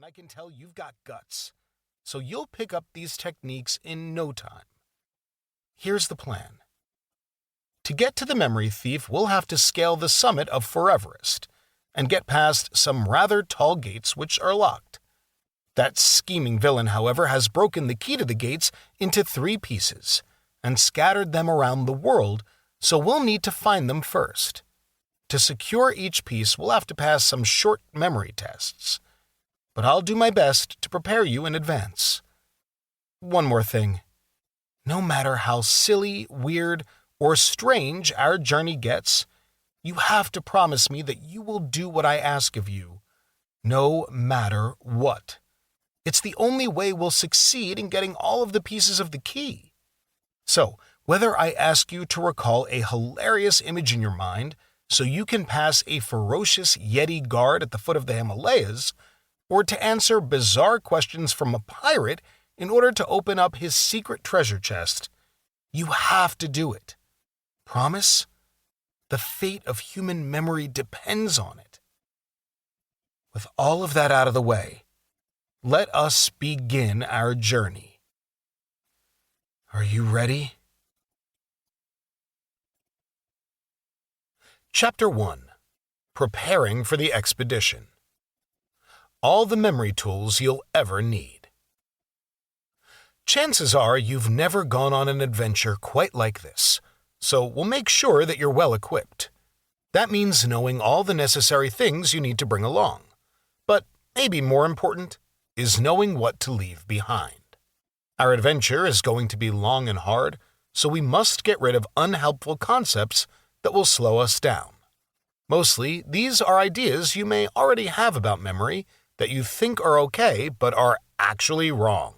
and I can tell you've got guts, so you'll pick up these techniques in no time. Here's the plan. To get to the memory thief, we'll have to scale the summit of Foreverest and get past some rather tall gates which are locked. That scheming villain, however, has broken the key to the gates into 3 pieces and scattered them around the world, so we'll need to find them first. To secure each piece, we'll have to pass some short memory tests, but I'll do my best to prepare you in advance. One more thing. No matter how silly, weird, or strange our journey gets, you have to promise me that you will do what I ask of you, no matter what. It's the only way we'll succeed in getting all of the pieces of the key. So, whether I ask you to recall a hilarious image in your mind so you can pass a ferocious Yeti guard at the foot of the Himalayas, or to answer bizarre questions from a pirate in order to open up his secret treasure chest, you have to do it. Promise? The fate of human memory depends on it. With all of that out of the way, let us begin our journey. Are you ready? Chapter 1. Preparing for the Expedition. All the memory tools you'll ever need. Chances are you've never gone on an adventure quite like this, so we'll make sure that you're well equipped. That means knowing all the necessary things you need to bring along. But maybe more important is knowing what to leave behind. Our adventure is going to be long and hard, so we must get rid of unhelpful concepts that will slow us down. Mostly, these are ideas you may already have about memory that you think are okay but are actually wrong.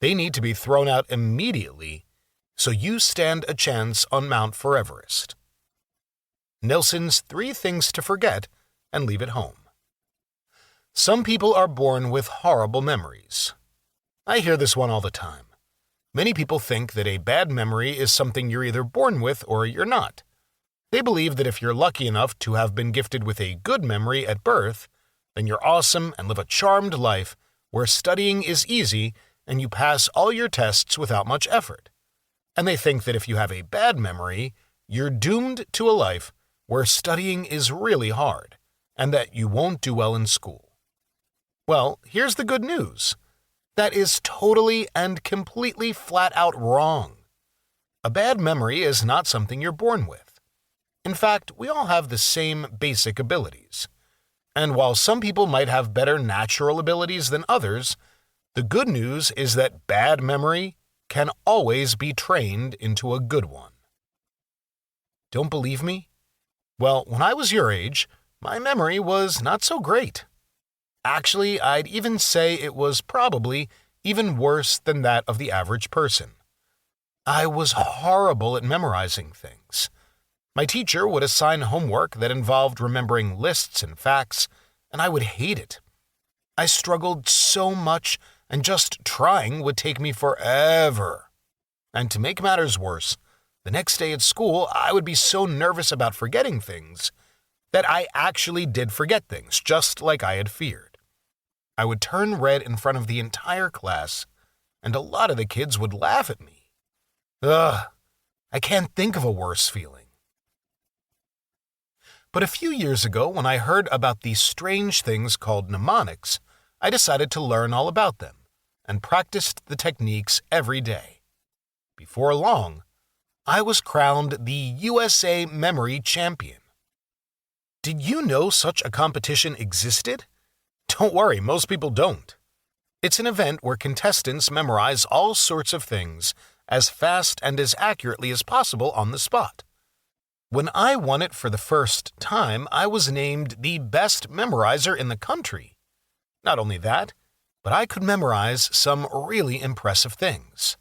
They need to be thrown out immediately so you stand a chance on Mount Foreverest. Nelson's 3 things to forget and leave at home. Some people are born with horrible memories. I hear this one all the time. Many people think that a bad memory is something you're either born with or you're not. They believe that if you're lucky enough to have been gifted with a good memory at birth, then you're awesome and live a charmed life where studying is easy and you pass all your tests without much effort. And they think that if you have a bad memory, you're doomed to a life where studying is really hard and that you won't do well in school. Well, here's the good news. That is totally and completely flat out wrong. A bad memory is not something you're born with. In fact, we all have the same basic abilities. And while some people might have better natural abilities than others, the good news is that bad memory can always be trained into a good one. Don't believe me? Well, when I was your age, my memory was not so great. Actually, I'd even say it was probably even worse than that of the average person. I was horrible at memorizing things. My teacher would assign homework that involved remembering lists and facts, and I would hate it. I struggled so much, and just trying would take me forever. And to make matters worse, the next day at school, I would be so nervous about forgetting things that I actually did forget things, just like I had feared. I would turn red in front of the entire class, and a lot of the kids would laugh at me. Ugh, I can't think of a worse feeling. But a few years ago, when I heard about these strange things called mnemonics, I decided to learn all about them and practiced the techniques every day. Before long, I was crowned the USA Memory Champion. Did you know such a competition existed? Don't worry, most people don't. It's an event where contestants memorize all sorts of things as fast and as accurately as possible on the spot. When I won it for the first time, I was named the best memorizer in the country. Not only that, but I could memorize some really impressive things.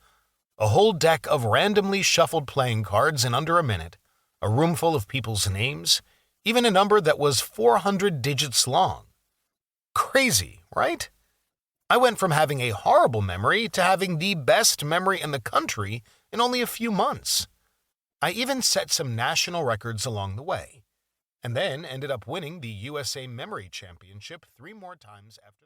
A whole deck of randomly shuffled playing cards in under a minute, a room full of people's names, even a number that was 400 digits long. Crazy, right? I went from having a horrible memory to having the best memory in the country in only a few months. I even set some national records along the way, and then ended up winning the USA Memory Championship 3 more times after that.